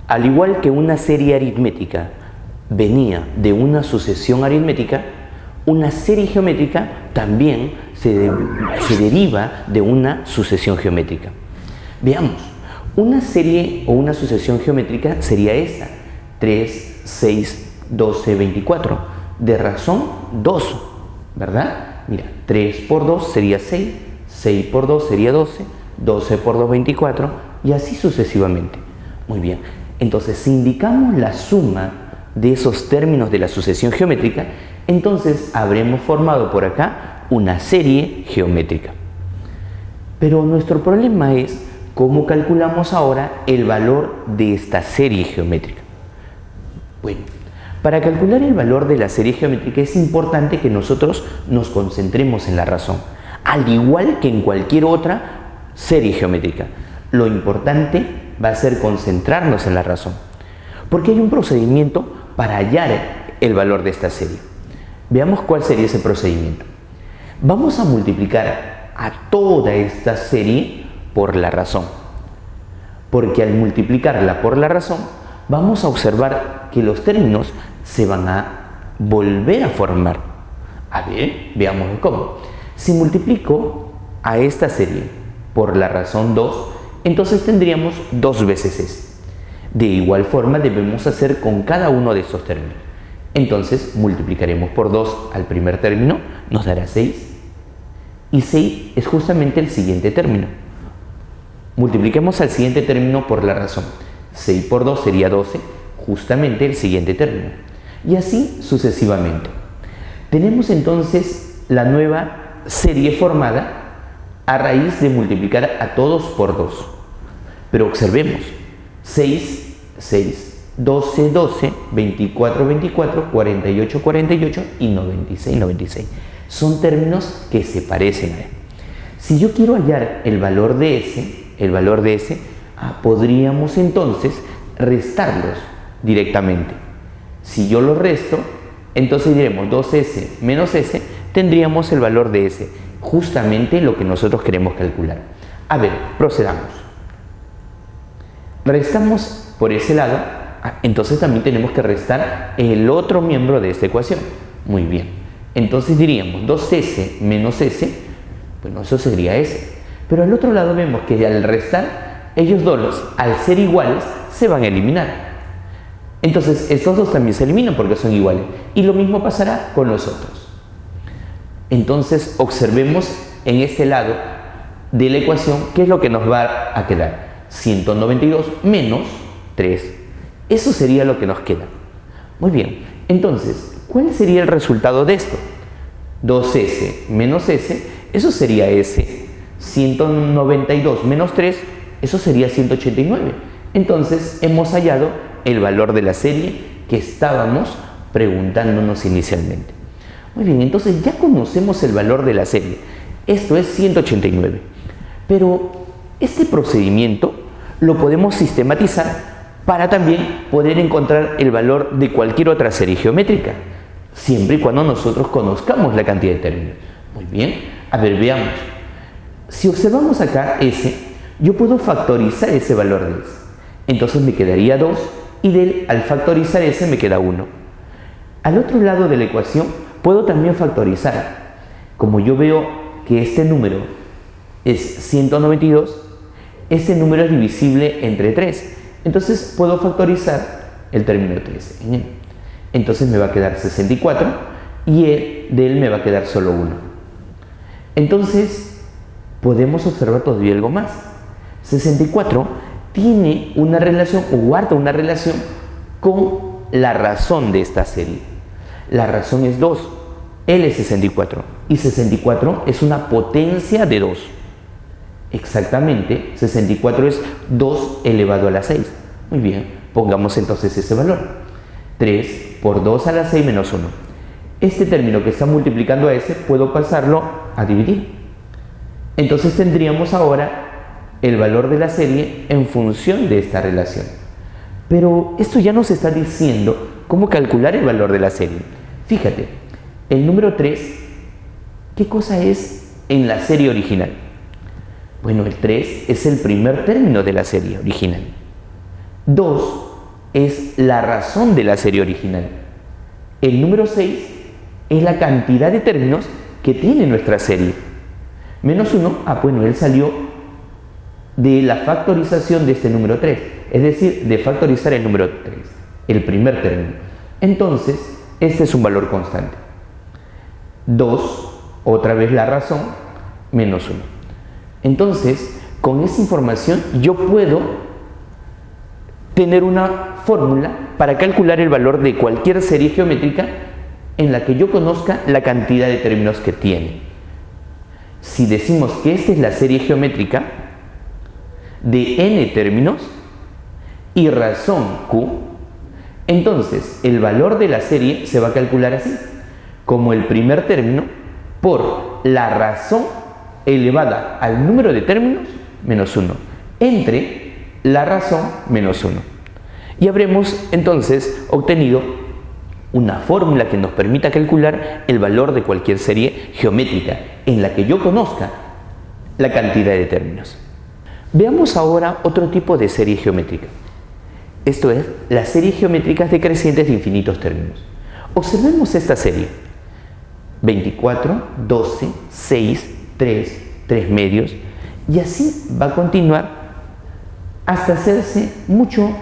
Al igual que una serie aritmética venía de una sucesión aritmética, una serie geométrica también se deriva de una sucesión geométrica. Veamos, una serie o una sucesión geométrica sería esta: 3, 6, 12, 24, de razón 2, ¿verdad? Mira, 3 por 2 sería 6, 6 por 2 sería 12, 12 por 2, 24, y así sucesivamente. Muy bien, entonces si indicamos la suma de esos términos de la sucesión geométrica, entonces habremos formado por acá una serie geométrica. Pero nuestro problema es cómo calculamos ahora el valor de esta serie geométrica. Bueno, para calcular el valor de la serie geométrica es importante que nosotros nos concentremos en la razón, al igual que en cualquier otra serie geométrica. Lo importante va a ser concentrarnos en la razón, porque hay un procedimiento para hallar el valor de esta serie. Veamos cuál sería ese procedimiento. Vamos a multiplicar a toda esta serie por la razón, porque al multiplicarla por la razón vamos a observar que los términos se van a volver a formar. A ver, veamos cómo. Si multiplico a esta serie por la razón 2, entonces tendríamos 2 veces s. De igual forma debemos hacer con cada uno de estos términos. Entonces multiplicaremos por 2 al primer término, nos dará 6. Y 6 es justamente el siguiente término. Multipliquemos al siguiente término por la razón. 6 por 2 sería 12, justamente el siguiente término. Y así sucesivamente. Tenemos entonces la nueva serie formada a raíz de multiplicar a todos por 2. Pero observemos, 6, 6, 12, 12, 24, 24, 48, 48 y 96, 96. Son términos que se parecen a él. Si yo quiero hallar el valor de S, podríamos entonces restarlos directamente. Si yo los resto, entonces diremos 2S menos S, tendríamos el valor de S, justamente lo que nosotros queremos calcular. A ver, procedamos. Restamos por ese lado, entonces también tenemos que restar el otro miembro de esta ecuación. Muy bien, entonces diríamos 2S menos S, bueno, eso sería S. Pero al otro lado vemos que al restar, ellos dos, al ser iguales, se van a eliminar. Entonces estos dos también se eliminan porque son iguales. Y lo mismo pasará con los otros. Entonces observemos en este lado de la ecuación qué es lo que nos va a quedar. 192 menos 3. Eso sería lo que nos queda. Muy bien, entonces, ¿cuál sería el resultado de esto? 2S menos S, eso sería S. 192 menos 3, eso sería 189. Entonces hemos hallado el valor de la serie que estábamos preguntándonos inicialmente. Muy bien, entonces ya conocemos el valor de la serie. Esto es 189. Pero este procedimiento lo podemos sistematizar para también poder encontrar el valor de cualquier otra serie geométrica, siempre y cuando nosotros conozcamos la cantidad de términos. Muy bien, a ver, veamos. Si observamos acá S, yo puedo factorizar ese valor de S. Entonces me quedaría 2 y al factorizar S me queda 1. Al otro lado de la ecuación puedo también factorizar. Como yo veo que este número es 192, este número es divisible entre 3. Entonces puedo factorizar el término 3 en él. Entonces me va a quedar 64 y de él me va a quedar solo 1. Entonces podemos observar todavía algo más. 64 tiene una relación o guarda una relación con la razón de esta serie. La razón es 2, L es 64 y 64 es una potencia de 2. Exactamente, 64 es 2 elevado a la 6. Muy bien, pongamos entonces ese valor. 3 por 2 a la 6 menos 1. Este término que está multiplicando a ese puedo pasarlo a dividir. Entonces tendríamos ahora el valor de la serie en función de esta relación. Pero esto ya nos está diciendo cómo calcular el valor de la serie. Fíjate, el número 3, ¿qué cosa es en la serie original? Bueno, el 3 es el primer término de la serie original. 2 es la razón de la serie original. El número 6 es la cantidad de términos que tiene nuestra serie. Menos 1, bueno, él salió de la factorización de este número 3, es decir, de factorizar el número 3, el primer término. Entonces, este es un valor constante. 2, otra vez la razón, menos 1. Entonces, con esa información yo puedo tener una fórmula para calcular el valor de cualquier serie geométrica en la que yo conozca la cantidad de términos que tiene. Si decimos que esta es la serie geométrica de n términos y razón q, entonces el valor de la serie se va a calcular así, como el primer término por la razón elevada al número de términos menos 1 entre la razón menos 1. Y habremos entonces obtenido una fórmula que nos permita calcular el valor de cualquier serie geométrica en la que yo conozca la cantidad de términos. Veamos ahora otro tipo de serie geométrica. Esto es, las series geométricas decrecientes de infinitos términos. Observemos esta serie. 24, 12, 6, 3, 3 medios, y así va a continuar hasta hacerse mucho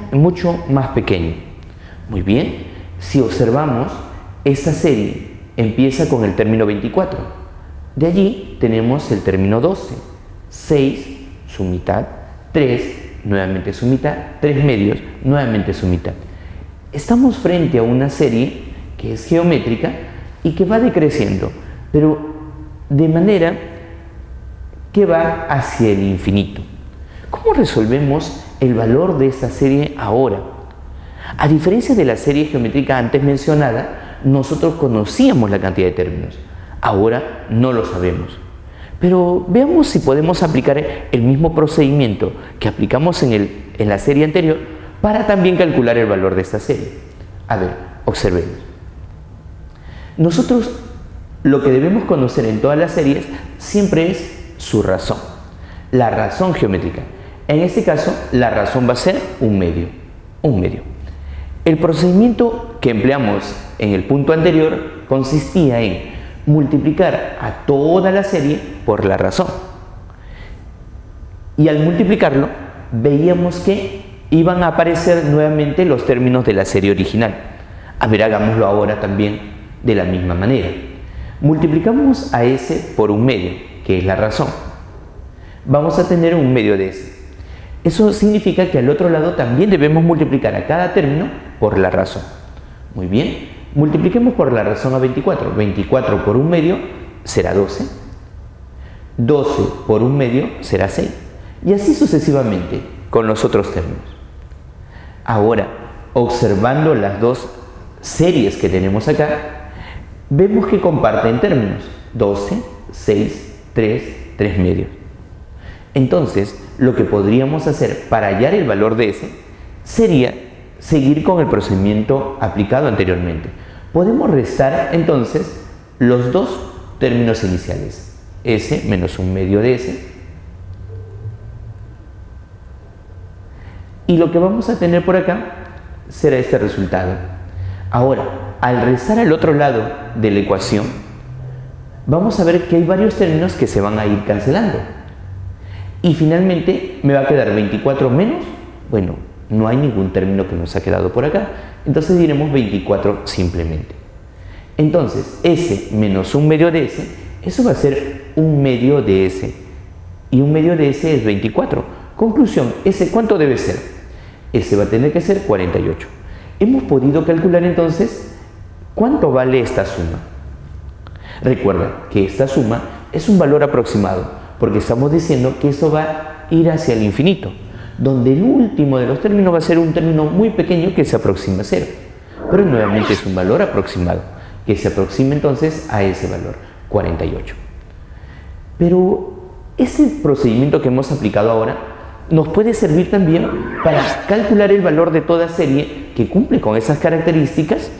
más pequeño. Muy bien, si observamos, esta serie empieza con el término 24. De allí tenemos el término 12, 6, su mitad, 3, nuevamente su mitad, 3 medios, nuevamente su mitad. Estamos frente a una serie que es geométrica y que va decreciendo, pero de manera que va hacia el infinito. ¿Cómo resolvemos el valor de esta serie ahora? A diferencia de la serie geométrica antes mencionada, nosotros conocíamos la cantidad de términos. Ahora no lo sabemos. Pero veamos si podemos aplicar el mismo procedimiento que aplicamos en la serie anterior para también calcular el valor de esta serie. A ver, observemos. Nosotros lo que debemos conocer en todas las series siempre es su razón, la razón geométrica. En este caso, la razón va a ser un medio. El procedimiento que empleamos en el punto anterior consistía en multiplicar a toda la serie por la razón. Y al multiplicarlo, veíamos que iban a aparecer nuevamente los términos de la serie original. A ver, hagámoslo ahora también de la misma manera. Multiplicamos a s por un medio, que es la razón. Vamos a tener un medio de s. Eso significa que al otro lado también debemos multiplicar a cada término por la razón. Muy bien, multipliquemos por la razón a 24. 24 por un medio será 12. 12 por un medio será 6. Y así sucesivamente con los otros términos. Ahora, observando las dos series que tenemos acá, vemos que comparten términos. 12, 6, 3, 3 medios. Entonces, lo que podríamos hacer para hallar el valor de s sería seguir con el procedimiento aplicado anteriormente. Podemos restar entonces los dos términos iniciales, s menos un medio de s, y lo que vamos a tener por acá será este resultado. Ahora, al restar al otro lado de la ecuación, vamos a ver que hay varios términos que se van a ir cancelando. Y finalmente me va a quedar 24 menos, bueno, no hay ningún término que nos ha quedado por acá, entonces diremos 24 simplemente. Entonces, s menos un medio de s, eso va a ser un medio de s, y un medio de s es 24. Conclusión, s ¿cuánto debe ser? S va a tener que ser 48. Hemos podido calcular entonces cuánto vale esta suma. Recuerda que esta suma es un valor aproximado, porque estamos diciendo que eso va a ir hacia el infinito, donde el último de los términos va a ser un término muy pequeño que se aproxima a 0. Pero nuevamente es un valor aproximado, que se aproxima entonces a ese valor, 48. Pero ese procedimiento que hemos aplicado ahora nos puede servir también para calcular el valor de toda serie que cumple con esas características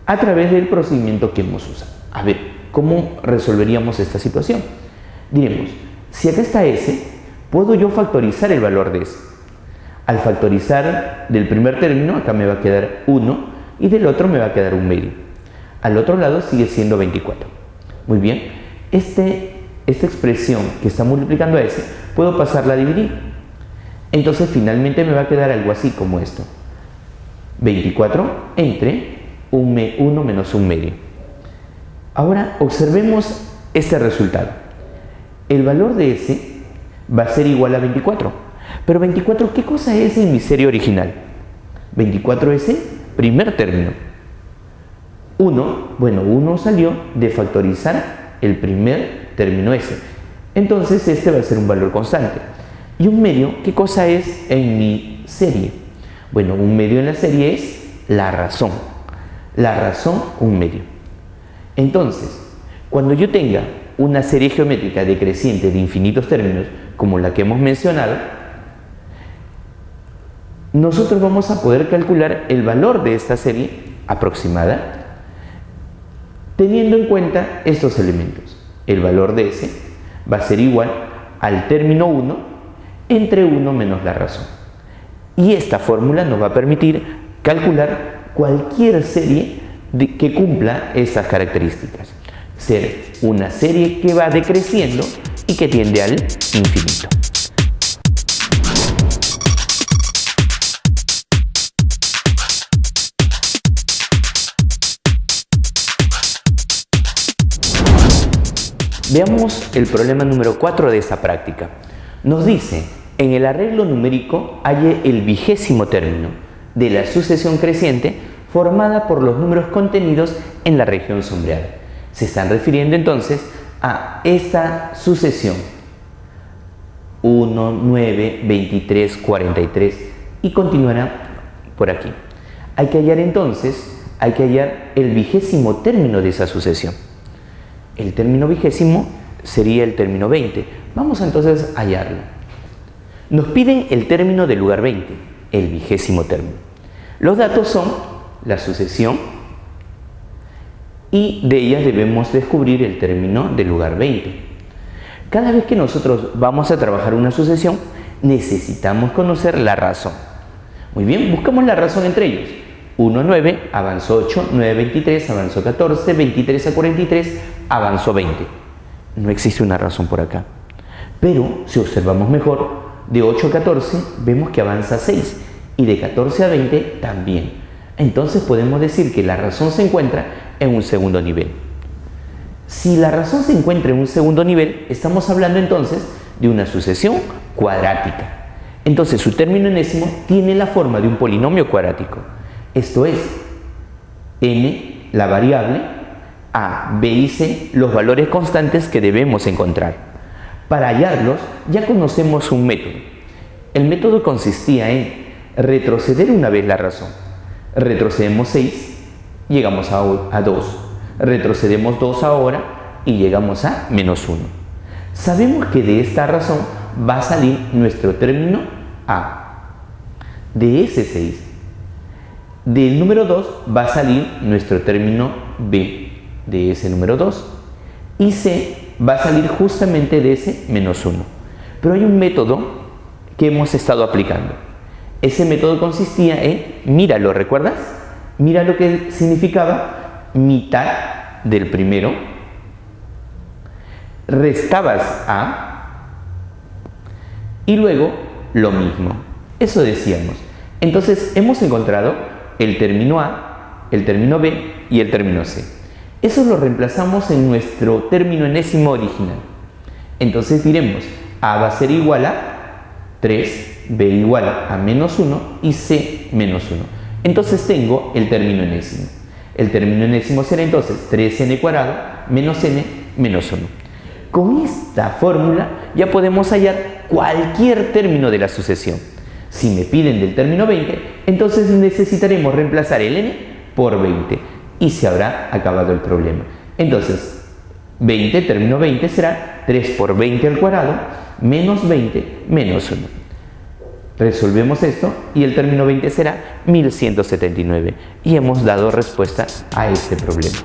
a través del procedimiento que hemos usado. A ver, ¿cómo resolveríamos esta situación? Diremos, si acá está s, puedo yo factorizar el valor de s. Al factorizar del primer término, acá me va a quedar 1 y del otro me va a quedar 1 medio. Al otro lado sigue siendo 24. Muy bien, esta expresión que está multiplicando a ese, puedo pasarla a dividir. Entonces finalmente me va a quedar algo así como esto. 24 entre 1 menos 1 medio. Ahora observemos este resultado. El valor de ese va a ser igual a 24. Pero 24, ¿qué cosa es en mi serie original? 24 es el primer término. 1 salió de factorizar el primer término S. Entonces este va a ser un valor constante. Y 1 medio, ¿qué cosa es en mi serie? Bueno, 1 medio en la serie es la razón. La razón 1 medio. Entonces, cuando yo tenga una serie geométrica decreciente de infinitos términos, como la que hemos mencionado, nosotros vamos a poder calcular el valor de esta serie aproximada teniendo en cuenta estos elementos. El valor de S va a ser igual al término 1 entre 1 menos la razón. Y esta fórmula nos va a permitir calcular cualquier serie que cumpla estas características. Ser una serie que va decreciendo y que tiende al infinito. Veamos el problema número 4 de esta práctica. Nos dice, en el arreglo numérico halle el 20º término de la sucesión creciente formada por los números contenidos en la región sombreada. Se están refiriendo entonces a esta sucesión 1, 9, 23, 43 y continuará por aquí. Hay que hallar el 20º término de esa sucesión. El término 20º sería el término 20. Vamos entonces a hallarlo. Nos piden el término del lugar 20, el 20º término. Los datos son la sucesión y de ellas debemos descubrir el término del lugar 20. Cada vez que nosotros vamos a trabajar una sucesión, necesitamos conocer la razón. Muy bien, buscamos la razón entre ellos. 1 a 9, avanzó 8, 9 a 23, avanzó 14, 23 a 43, avanzó 20. No existe una razón por acá. Pero si observamos mejor, de 8 a 14 vemos que avanza 6 y de 14 a 20 también. Entonces podemos decir que la razón se encuentra en un segundo nivel. Si la razón se encuentra en un segundo nivel, estamos hablando entonces de una sucesión cuadrática. Entonces su término enésimo tiene la forma de un polinomio cuadrático. Esto es, n, la variable, a, b y c, los valores constantes que debemos encontrar. Para hallarlos, ya conocemos un método. El método consistía en retroceder una vez la razón. Retrocedemos 6, llegamos a 2. Retrocedemos 2 ahora y llegamos a menos 1. Sabemos que de esta razón va a salir nuestro término a. De ese 6, del número 2 va a salir nuestro término b, de ese número 2. Y c va a salir justamente de ese menos 1. Pero hay un método que hemos estado aplicando. Ese método consistía en, míralo, ¿recuerdas? Mira lo que significaba mitad del primero, restabas a y luego lo mismo. Eso decíamos. Entonces hemos encontrado el término A, el término B y el término C. Eso lo reemplazamos en nuestro término enésimo original. Entonces diremos, A va a ser igual a 3, B igual a menos 1 y C menos 1. Entonces tengo el término enésimo. El término enésimo será entonces 3n cuadrado menos n menos 1. Con esta fórmula ya podemos hallar cualquier término de la sucesión. Si me piden del término 20, entonces necesitaremos reemplazar el n por 20 y se habrá acabado el problema. Entonces, 20, término 20 será 3 por 20 al cuadrado menos 20 menos 1. Resolvemos esto y el término 20 será 1179 y hemos dado respuesta a este problema.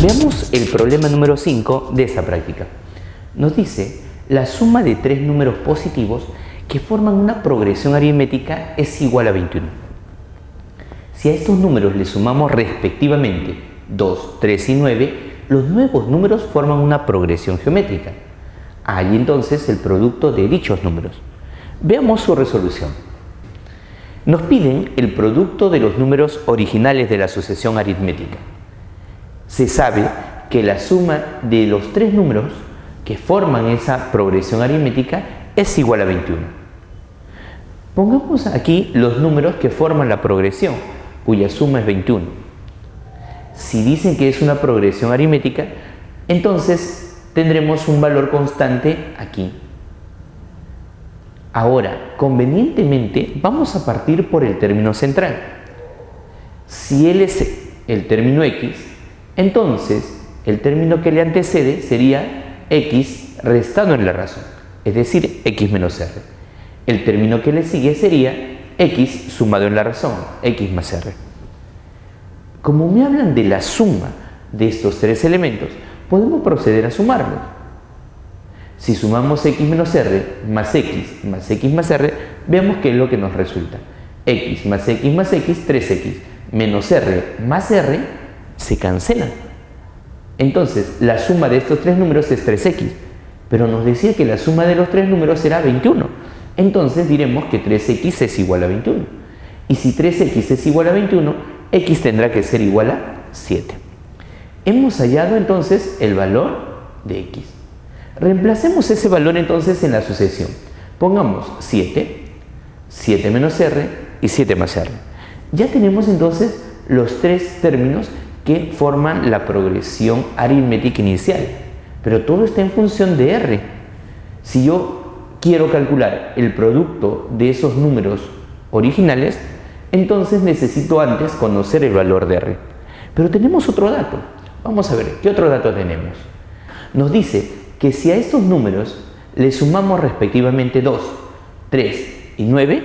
Veamos el problema número 5 de esta práctica. Nos dice, la suma de tres números positivos que forman una progresión aritmética es igual a 21. Si a estos números le sumamos respectivamente 2, 3 y 9, los nuevos números forman una progresión geométrica. Hay entonces el producto de dichos números. Veamos su resolución. Nos piden el producto de los números originales de la sucesión aritmética. Se sabe que la suma de los tres números que forman esa progresión aritmética es igual a 21. Pongamos aquí los números que forman la progresión, cuya suma es 21. Si dicen que es una progresión aritmética, entonces tendremos un valor constante aquí. Ahora, convenientemente, vamos a partir por el término central. Si él es el término x, entonces el término que le antecede sería x restado en la razón, es decir, x menos r. El término que le sigue sería x sumado en la razón, x más r. Como me hablan de la suma de estos tres elementos, podemos proceder a sumarlos. Si sumamos x menos r más x más r, veamos qué es lo que nos resulta. X más x más x, 3x, menos r más r, se cancelan. Entonces, la suma de estos tres números es 3x, pero nos decía que la suma de los tres números será 21. Entonces diremos que 3x es igual a 21. Y si 3x es igual a 21, x tendrá que ser igual a 7. Hemos hallado entonces el valor de x. Reemplacemos ese valor entonces en la sucesión. Pongamos 7, 7 menos r y 7 más r. Ya tenemos entonces los tres términos que forman la progresión aritmética inicial. Pero todo está en función de r. Si yo quiero calcular el producto de esos números originales, entonces necesito antes conocer el valor de r. Pero tenemos otro dato. Vamos a ver, ¿qué otro dato tenemos? Nos dice que si a estos números le sumamos respectivamente 2, 3 y 9,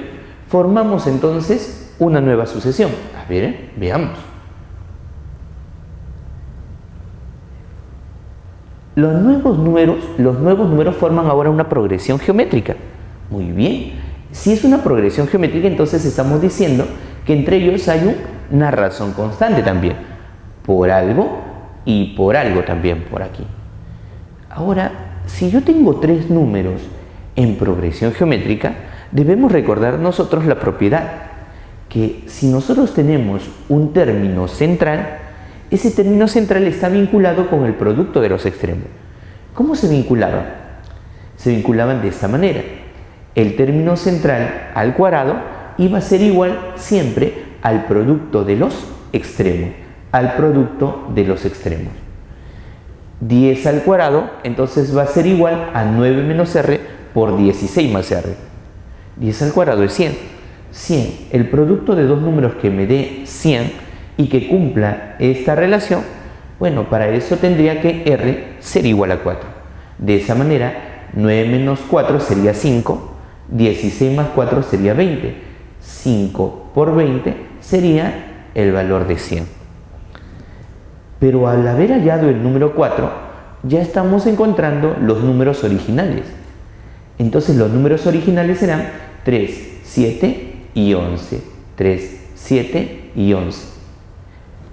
formamos entonces una nueva sucesión. A ver, veamos. Los nuevos números forman ahora una progresión geométrica. Muy bien. Si es una progresión geométrica, entonces estamos diciendo que entre ellos hay una razón constante también. Por algo y por algo también por aquí. Ahora, si yo tengo tres números en progresión geométrica, debemos recordar nosotros la propiedad, que si nosotros tenemos un término central, ese término central está vinculado con el producto de los extremos. ¿Cómo se vinculaban? Se vinculaban de esta manera. El término central al cuadrado iba a ser igual siempre al producto de los extremos. Al producto de los extremos. 10 al cuadrado, entonces va a ser igual a 9 menos r por 16 más r. 10 al cuadrado es 100. 100, el producto de dos números que me dé 100 y que cumpla esta relación, bueno, para eso tendría que r ser igual a 4. De esa manera, 9 menos 4 sería 5, 16 más 4 sería 20. 5 por 20 sería el valor de 100. Pero al haber hallado el número 4, ya estamos encontrando los números originales. Entonces los números originales serán 3, 7 y 11. 3, 7 y 11.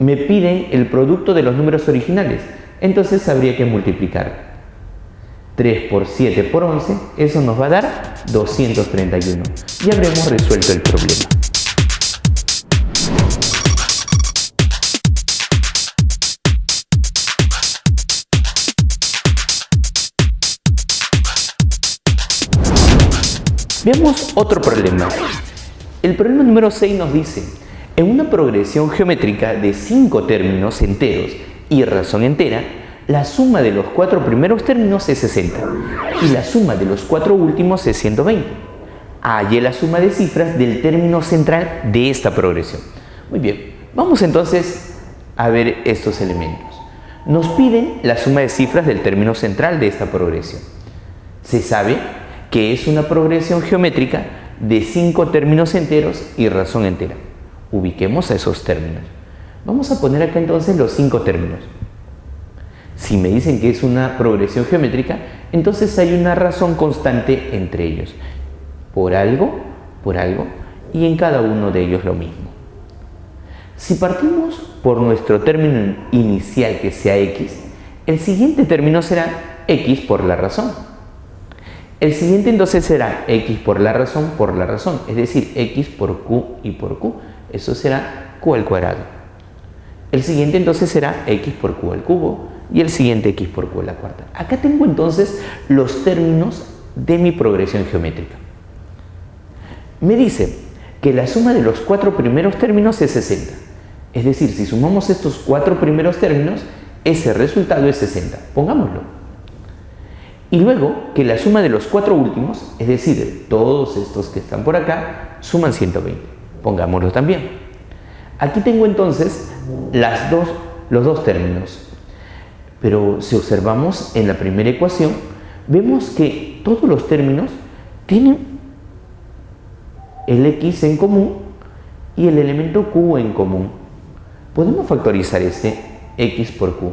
Me piden el producto de los números originales. Entonces habría que multiplicar. 3 por 7 por 11, eso nos va a dar 231. Y habremos resuelto el problema. Veamos otro problema. El problema número 6 nos dice, en una progresión geométrica de 5 términos enteros y razón entera, la suma de los 4 primeros términos es 60 y la suma de los 4 últimos es 120. Hallé la suma de cifras del término central de esta progresión. Muy bien, vamos entonces a ver estos elementos. Nos piden la suma de cifras del término central de esta progresión. Se sabe que es una progresión geométrica de 5 términos enteros y razón entera. Ubiquemos a esos términos. Vamos a poner acá entonces los 5 términos. Si me dicen que es una progresión geométrica, entonces hay una razón constante entre ellos. Por algo, y en cada uno de ellos lo mismo. Si partimos por nuestro término inicial que sea x, el siguiente término será x por la razón. El siguiente entonces será x por la razón, es decir, x por q y por q. Eso será q al cuadrado. El siguiente entonces será x por q al cubo y el siguiente x por q a la cuarta. Acá tengo entonces los términos de mi progresión geométrica. Me dice que la suma de los 4 primeros términos es 60. Es decir, si sumamos estos 4 primeros términos, ese resultado es 60. Pongámoslo. Y luego que la suma de los 4 últimos, es decir, todos estos que están por acá, suman 120. Pongámoslo también. Aquí tengo entonces los dos términos. Pero si observamos en la primera ecuación, vemos que todos los términos tienen el x en común y el elemento q en común. Podemos factorizar este x por q.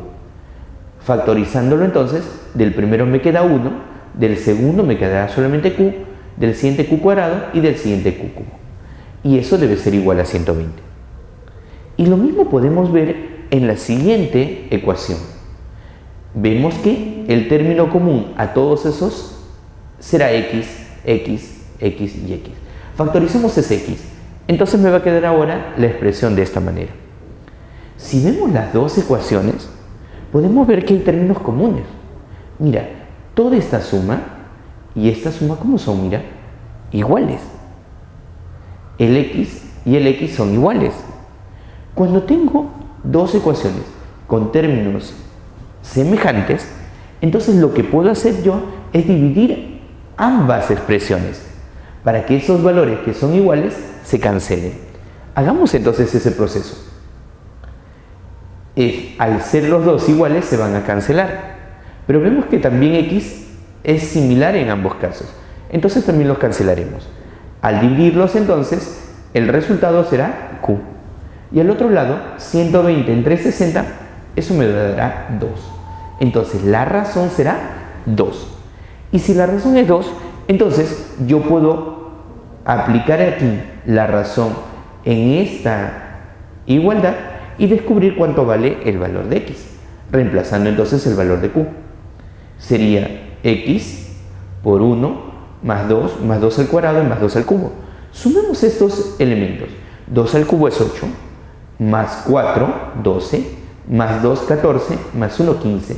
Factorizándolo entonces, del primero me queda 1, del segundo me quedará solamente q, del siguiente q cuadrado y del siguiente q cubo. Y eso debe ser igual a 120. Y lo mismo podemos ver en la siguiente ecuación. Vemos que el término común a todos esos será x, x, x y x. Factoricemos ese x. Entonces me va a quedar ahora la expresión de esta manera. Si vemos las dos ecuaciones, podemos ver que hay términos comunes. Mira, toda esta suma y esta suma, ¿cómo son? Mira, iguales. El x y el x son iguales. Cuando tengo dos ecuaciones con términos semejantes, entonces lo que puedo hacer yo es dividir ambas expresiones para que esos valores que son iguales se cancelen. Hagamos entonces ese proceso. Al ser los dos iguales se van a cancelar, pero vemos que también x es similar en ambos casos, entonces también los cancelaremos. Al dividirlos entonces el resultado será q, y al otro lado 120 entre 60, eso me dará 2. Entonces la razón será 2, y si la razón es 2, entonces yo puedo aplicar aquí la razón en esta igualdad y descubrir cuánto vale el valor de x, reemplazando entonces el valor de q. Sería x por 1 más 2 al cuadrado y más 2 al cubo. Sumemos estos elementos. 2 al cubo es 8, más 4, 12, más 2, 14, más 1, 15.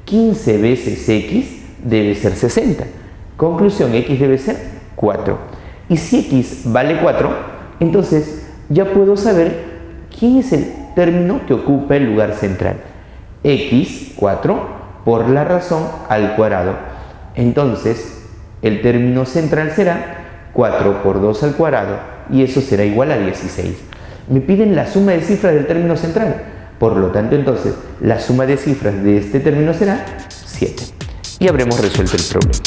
15 veces x debe ser 60. Conclusión, x debe ser 4. Y si x vale 4, entonces ya puedo saber quién es el término que ocupa el lugar central. X, 4, por la razón al cuadrado. Entonces, el término central será 4 por 2 al cuadrado, y eso será igual a 16. Me piden la suma de cifras del término central. Por lo tanto, entonces, la suma de cifras de este término será 7. Y habremos resuelto el problema.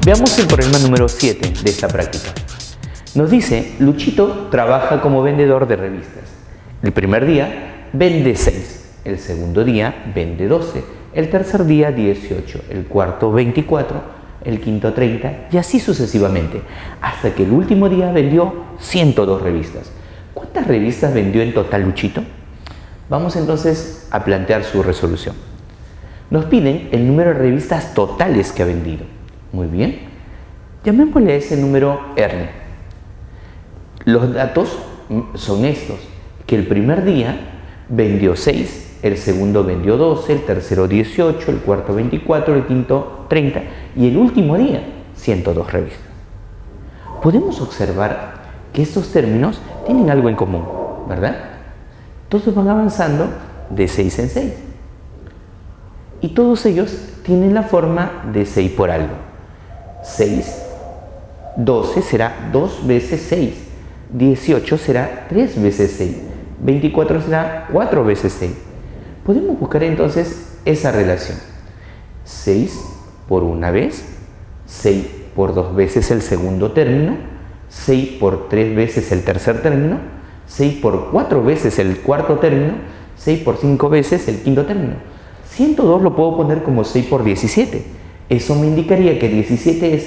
Veamos el problema número 7 de esta práctica. Nos dice, Luchito trabaja como vendedor de revistas. El primer día vende 6, el segundo día vende 12, el tercer día 18, el cuarto 24, el quinto 30 y así sucesivamente, hasta que el último día vendió 102 revistas. ¿Cuántas revistas vendió en total Luchito? Vamos entonces a plantear su resolución. Nos piden el número de revistas totales que ha vendido. Muy bien, llamémosle a ese número R. Los datos son estos, que el primer día vendió 6, el segundo vendió 12, el tercero 18, el cuarto 24, el quinto 30 y el último día 102 revistas. Podemos observar que estos términos tienen algo en común, ¿verdad? Todos van avanzando de 6 en 6 y todos ellos tienen la forma de 6 por algo. 6, 12 será 2 veces 6, 18 será 3 veces 6, 24 será 4 veces 6. Podemos buscar entonces esa relación. 6 por una vez 6 por 2 veces el segundo término, 6 por 3 veces el tercer término, 6 por 4 veces el cuarto término, 6 por 5 veces el quinto término. 102 lo puedo poner como 6 por 17. Eso me indicaría que 17 es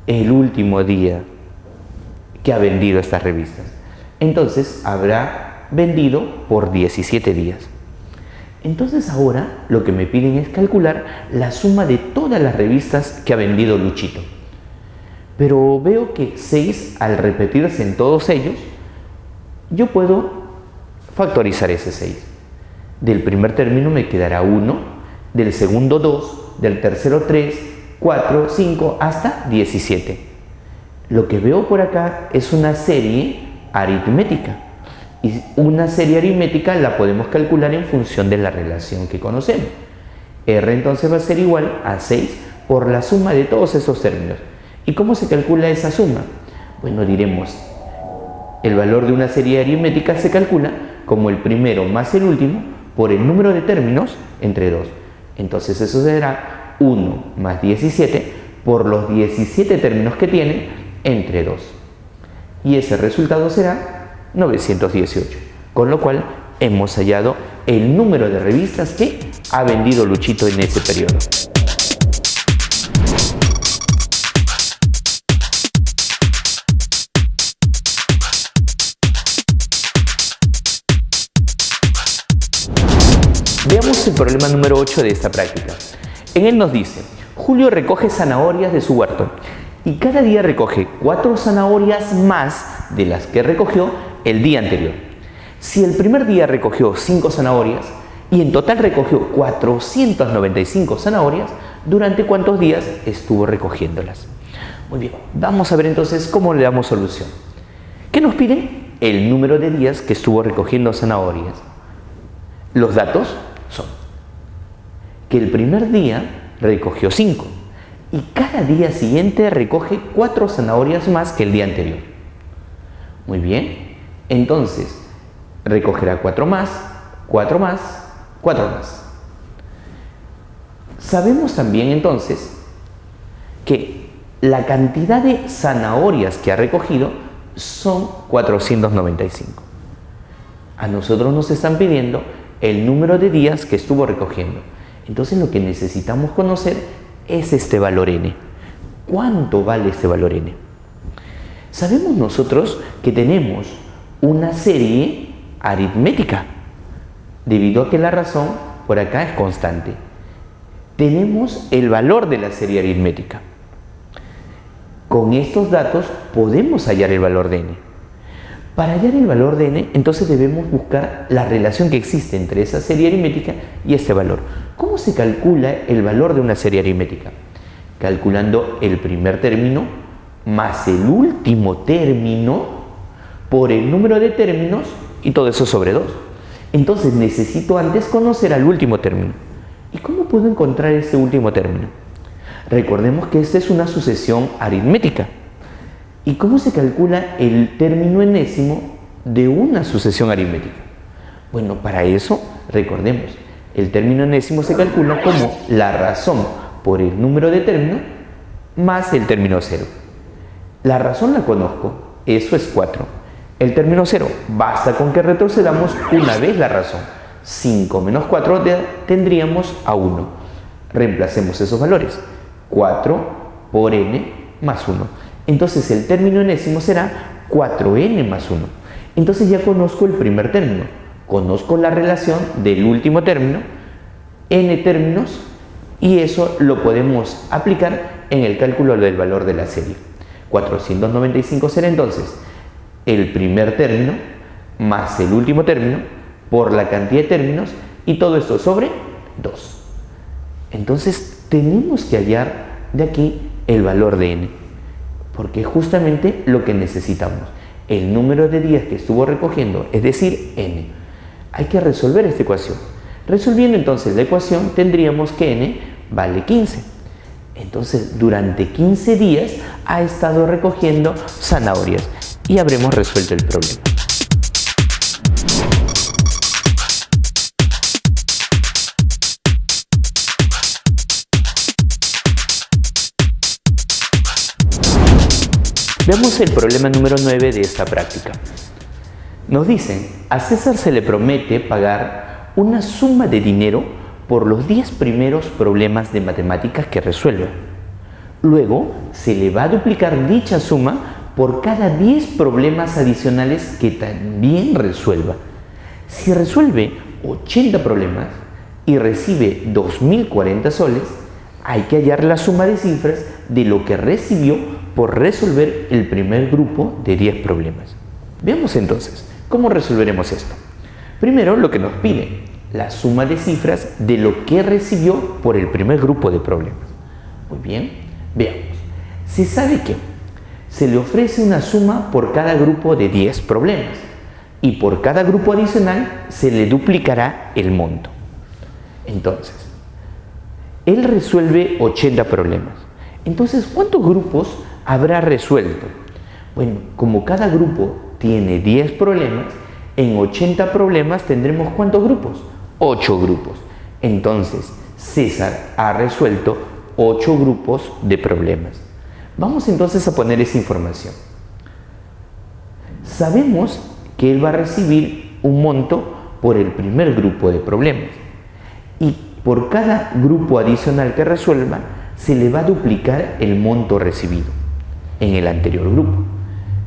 el último día que ha vendido estas revistas. Entonces habrá vendido por 17 días. Entonces ahora lo que me piden es calcular la suma de todas las revistas que ha vendido Luchito. Pero veo que 6, al repetirse en todos ellos, yo puedo factorizar ese 6. Del primer término me quedará 1, del segundo 2, del tercero 3, 4, 5, hasta 17. Lo que veo por acá es una serie aritmética. Y una serie aritmética la podemos calcular en función de la relación que conocemos. R entonces va a ser igual a 6 por la suma de todos esos términos. ¿Y cómo se calcula esa suma? Bueno, diremos, el valor de una serie aritmética se calcula como el primero más el último por el número de términos entre 2. Entonces eso será 1 más 17 por los 17 términos que tiene entre 2. Y ese resultado será 918, con lo cual hemos hallado el número de revistas que ha vendido Luchito en ese periodo. Veamos el problema número 8 de esta práctica. En él nos dice, Julio recoge zanahorias de su huerto y cada día recoge 4 zanahorias más de las que recogió el día anterior. Si el primer día recogió 5 zanahorias y en total recogió 495 zanahorias, ¿durante cuántos días estuvo recogiéndolas? Muy bien, vamos a ver entonces cómo le damos solución. ¿Qué nos piden? El número de días que estuvo recogiendo zanahorias. Los datos son que el primer día recogió 5 y cada día siguiente recoge 4 zanahorias más que el día anterior. Muy bien, entonces recogerá 4 más, 4 más, 4 más. Sabemos también entonces que la cantidad de zanahorias que ha recogido son 495. A nosotros nos están pidiendo el número de días que estuvo recogiendo. Entonces lo que necesitamos conocer es este valor n. ¿Cuánto vale este valor n? Sabemos nosotros que tenemos una serie aritmética, debido a que la razón por acá es constante. Tenemos el valor de la serie aritmética. Con estos datos podemos hallar el valor de n. Para hallar el valor de n, entonces debemos buscar la relación que existe entre esa serie aritmética y este valor. ¿Cómo se calcula el valor de una serie aritmética? Calculando el primer término más el último término por el número de términos y todo eso sobre 2. Entonces necesito antes conocer al último término. ¿Y cómo puedo encontrar este último término? Recordemos que esta es una sucesión aritmética. ¿Y cómo se calcula el término enésimo de una sucesión aritmética? Bueno, para eso, recordemos, el término enésimo se calcula como la razón por el número de términos más el término 0. La razón la conozco, eso es 4. El término 0, basta con que retrocedamos una vez la razón. 5 menos 4 tendríamos a 1. Reemplacemos esos valores. 4 por n más 1. Entonces el término enésimo será 4n más 1. Entonces ya conozco el primer término, conozco la relación del último término, n términos, y eso lo podemos aplicar en el cálculo del valor de la serie. 495 será entonces el primer término más el último término por la cantidad de términos y todo esto sobre 2. Entonces tenemos que hallar de aquí el valor de n, porque es justamente lo que necesitamos, el número de días que estuvo recogiendo, es decir, n. Hay que resolver esta ecuación. Resolviendo entonces la ecuación tendríamos que n vale 15. Entonces durante 15 días ha estado recogiendo zanahorias y habremos resuelto el problema. Veamos el problema número 9 de esta práctica. Nos dicen, a César se le promete pagar una suma de dinero por los 10 primeros problemas de matemáticas que resuelva. Luego, se le va a duplicar dicha suma por cada 10 problemas adicionales que también resuelva. Si resuelve 80 problemas y recibe 2040 soles, hay que hallar la suma de cifras de lo que recibió por resolver el primer grupo de 10 problemas. Veamos entonces, ¿cómo resolveremos esto? Primero, lo que nos pide, la suma de cifras de lo que recibió por el primer grupo de problemas. Muy bien, veamos. Se sabe que se le ofrece una suma por cada grupo de 10 problemas y por cada grupo adicional se le duplicará el monto. Entonces, él resuelve 80 problemas. Entonces, ¿cuántos grupos habrá resuelto? Bueno, como cada grupo tiene 10 problemas, en 80 problemas tendremos ¿cuántos grupos? 8 grupos. Entonces, César ha resuelto 8 grupos de problemas. Vamos entonces a poner esa información. Sabemos que él va a recibir un monto por el primer grupo de problemas y por cada grupo adicional que resuelva se le va a duplicar el monto recibido en el anterior grupo.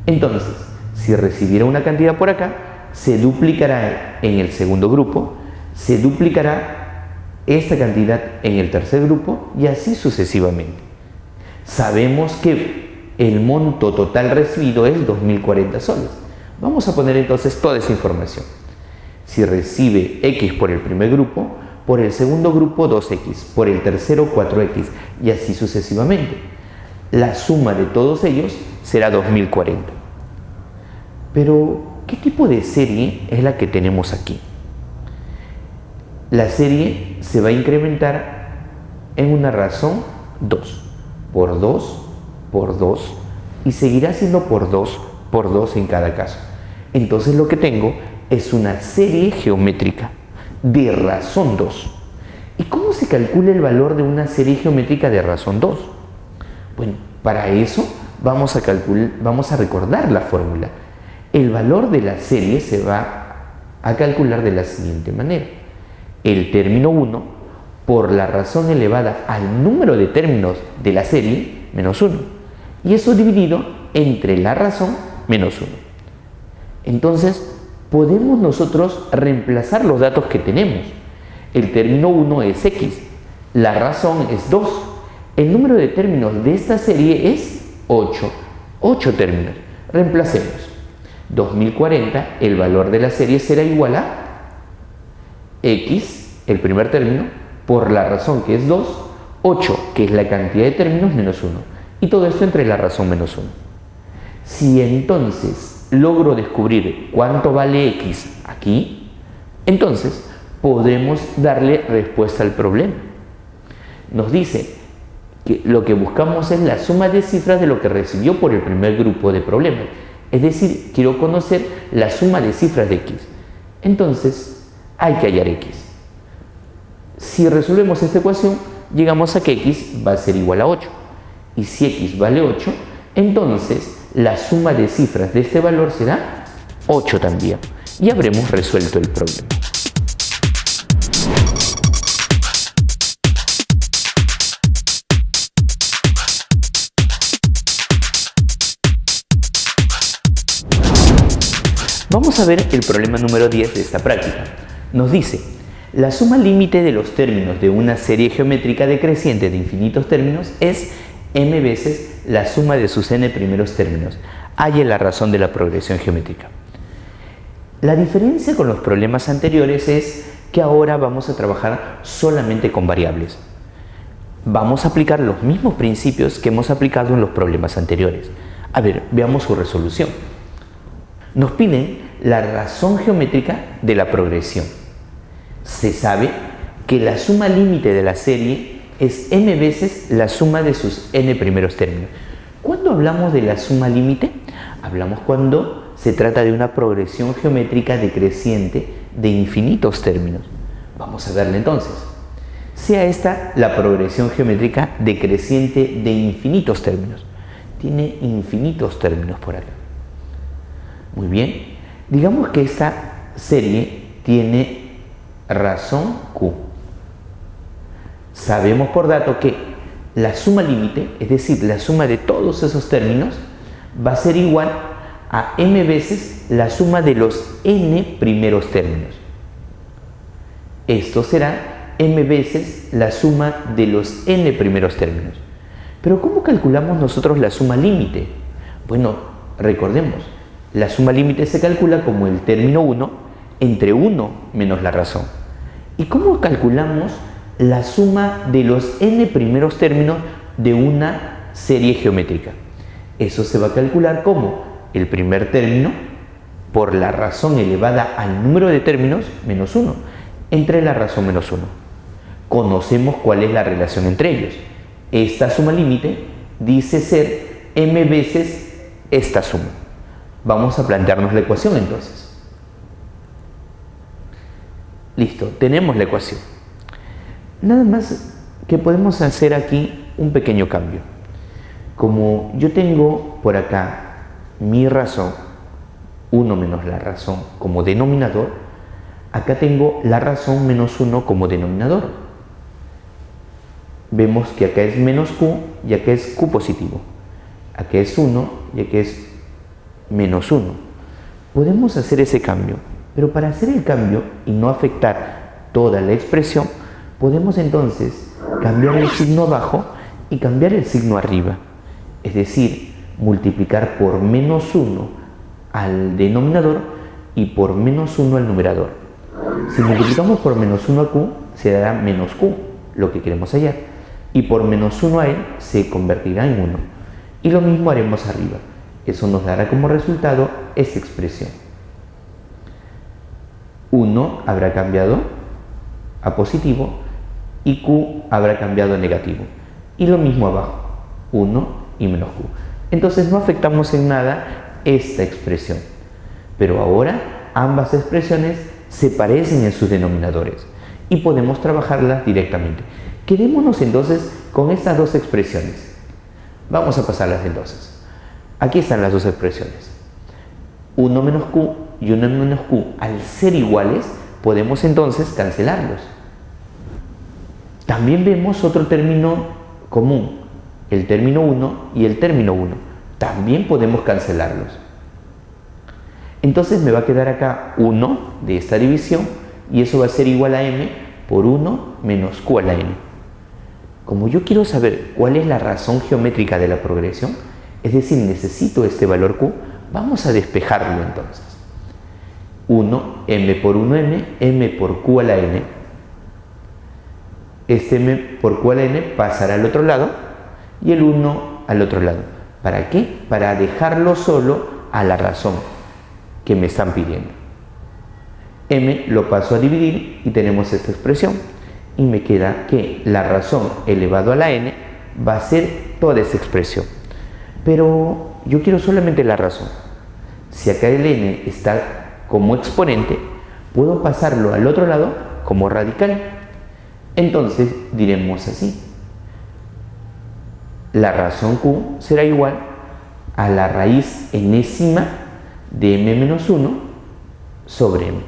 Entonces, si recibiera una cantidad por acá, se duplicará en el segundo grupo, se duplicará esta cantidad en el tercer grupo y así sucesivamente. Sabemos que el monto total recibido es 2040 soles. Vamos a poner entonces toda esa información. Si recibe X por el primer grupo, por el segundo grupo 2X, por el tercero 4X y así sucesivamente. La suma de todos ellos será 2040. Pero, ¿qué tipo de serie es la que tenemos aquí? La serie se va a incrementar en una razón 2, por 2, por 2 y seguirá siendo por 2 en cada caso. Entonces lo que tengo es una serie geométrica de razón 2. ¿Y cómo se calcula el valor de una serie geométrica de razón 2? Bueno, para eso vamos a recordar la fórmula. El valor de la serie se va a calcular de la siguiente manera. El término 1 por la razón elevada al número de términos de la serie menos 1. Y eso dividido entre la razón menos 1. Entonces, podemos nosotros reemplazar los datos que tenemos. El término 1 es X, la razón es 2. El número de términos de esta serie es 8. 8 términos. Reemplacemos. 2040, el valor de la serie será igual a X, el primer término, por la razón que es 2, 8, que es la cantidad de términos, menos 1. Y todo esto entre la razón menos 1. Si entonces logro descubrir cuánto vale X aquí, entonces podemos darle respuesta al problema. Nos dice que lo que buscamos es la suma de cifras de lo que recibió por el primer grupo de problemas. Es decir, quiero conocer la suma de cifras de X. Entonces, hay que hallar X. Si resolvemos esta ecuación, llegamos a que X va a ser igual a 8. Y si X vale 8, entonces la suma de cifras de este valor será 8 también. Y habremos resuelto el problema. Vamos a ver el problema número 10 de esta práctica. Nos dice, la suma límite de los términos de una serie geométrica decreciente de infinitos términos es m veces la suma de sus n primeros términos. Halle la razón de la progresión geométrica. La diferencia con los problemas anteriores es que ahora vamos a trabajar solamente con variables. Vamos a aplicar los mismos principios que hemos aplicado en los problemas anteriores. A ver, veamos su resolución. Nos piden la razón geométrica de la progresión. Se sabe que la suma límite de la serie es m veces la suma de sus n primeros términos. ¿Cuándo hablamos de la suma límite? Hablamos cuando se trata de una progresión geométrica decreciente de infinitos términos. Vamos a verla entonces. Sea esta la progresión geométrica decreciente de infinitos términos. tiene infinitos términos por acá. Muy bien, digamos que esta serie tiene razón Q. Sabemos por dato que la suma límite, es decir, la suma de todos esos términos, va a ser igual a m veces la suma de los n primeros términos. Esto será m veces la suma de los n primeros términos. Pero ¿cómo calculamos nosotros la suma límite? Bueno, recordemos, la suma límite se calcula como el término 1 entre 1 menos la razón. ¿Y cómo calculamos la suma de los n primeros términos de una serie geométrica? Eso se va a calcular como el primer término por la razón elevada al número de términos menos 1 entre la razón menos 1. Conocemos cuál es la relación entre ellos. Esta suma límite dice ser m veces esta suma. Vamos a plantearnos la ecuación entonces. Listo, tenemos la ecuación. Nada más que podemos hacer aquí un pequeño cambio. Como yo tengo por acá mi razón, 1 menos la razón como denominador, acá tengo la razón menos 1 como denominador. Vemos que acá es menos Q y acá es Q positivo. Acá es 1 y acá es menos 1. Podemos hacer ese cambio, pero para hacer el cambio y no afectar toda la expresión, podemos entonces cambiar el signo abajo y cambiar el signo arriba. Es decir, multiplicar por menos 1 al denominador y por menos 1 al numerador. Si multiplicamos por menos 1 a Q, se dará menos Q, lo que queremos hallar. Y por menos 1 a él se convertirá en 1. Y lo mismo haremos arriba. Eso nos dará como resultado esta expresión. 1 habrá cambiado a positivo y Q habrá cambiado a negativo. Y lo mismo abajo, 1 y menos Q. Entonces no afectamos en nada esta expresión. Pero ahora ambas expresiones se parecen en sus denominadores y podemos trabajarlas directamente. Quedémonos entonces con estas dos expresiones. Vamos a pasarlas entonces. Aquí están las dos expresiones. 1 menos Q y 1 menos Q, al ser iguales, podemos entonces cancelarlos. También vemos otro término común, el término 1 y el término 1. También podemos cancelarlos. Entonces me va a quedar acá 1 de esta división y eso va a ser igual a m por 1 menos Q a la n. Como yo quiero saber cuál es la razón geométrica de la progresión, es decir, necesito este valor Q, vamos a despejarlo entonces. 1, m por 1m, m por Q a la n. Este m por Q a la n pasará al otro lado y el 1 al otro lado. ¿Para qué? Para dejarlo solo a la razón que me están pidiendo. M lo paso a dividir y tenemos esta expresión. Y me queda que la razón elevado a la n va a ser toda esta expresión. Pero yo quiero solamente la razón. Si acá el n está como exponente, puedo pasarlo al otro lado como radical. Entonces diremos así. La razón Q será igual a la raíz enésima de m menos 1 sobre m.